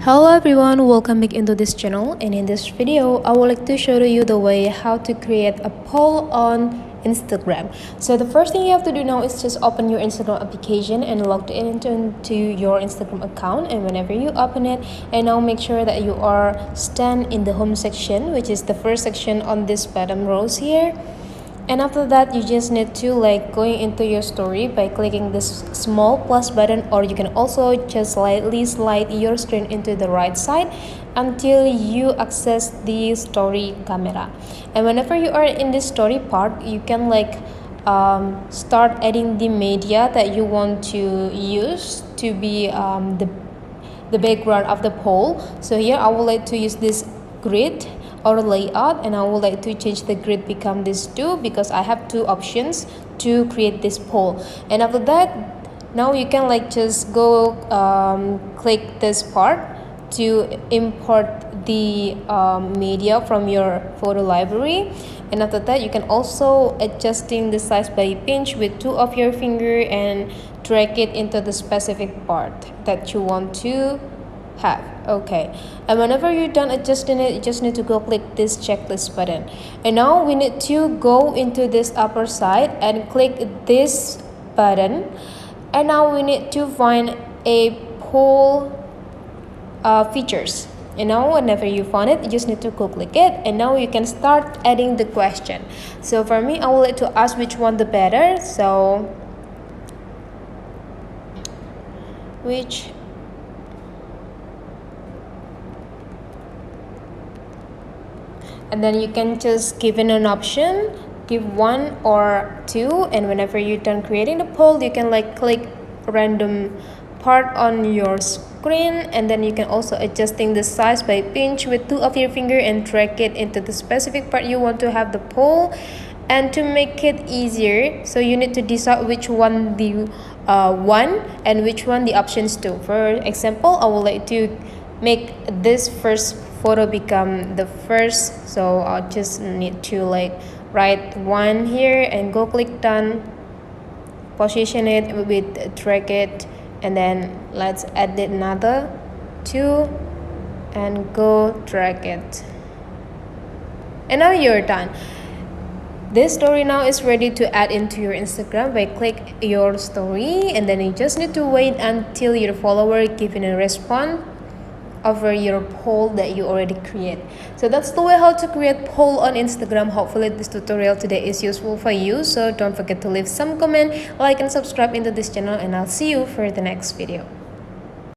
Hello everyone, welcome back into this channel, and in this video I would like to show you the way how to create a poll on Instagram. So the first thing you have to do now is just open your Instagram application and log into your Instagram account. And whenever you open it, and now make sure that you are stand in the home section, which is the first section on this bottom rows here. And after that, you just need to going into your story by clicking this small plus button, or you can also just slightly slide your screen into the right side until you access the story camera. And whenever you are in this story part, you can start adding the media that you want to use to be the background of the poll. So here I would like to use this grid or layout, and I would like to change the grid become this 2 because I have 2 options to create this poll. And after that, now you can just go click this part to import the media from your photo library. And after that, you can also adjusting the size by pinch with 2 of your finger and drag it into the specific part that you want to have. Okay, and whenever you're done adjusting it, you just need to go click this checklist button. And now we need to go into this upper side and click this button. And now we need to find a poll features. And now whenever you find it, you just need to go click it, and now you can start adding the question. So for me, I would like to ask which one the better. So which and then you can just give in an option, give 1 or 2, and whenever you're done creating the poll, you can click random part on your screen. And then you can also adjusting the size by pinch with 2 of your finger and drag it into the specific part you want to have the poll. And to make it easier, so you need to decide which one the 1 and which one the options 2. For example, I would like to make this first photo become the first, so I'll just need to write 1 here and go click done, position it with drag it, and then let's add another 2 and go drag it. And now you're done. This story now is ready to add into your Instagram by click your story, and then you just need to wait until your follower giving a response over your poll that you already create. So that's the way how to create poll on Instagram. Hopefully this tutorial today is useful for you. So don't forget to leave some comment, like and subscribe into this channel, and I'll see you for the next video.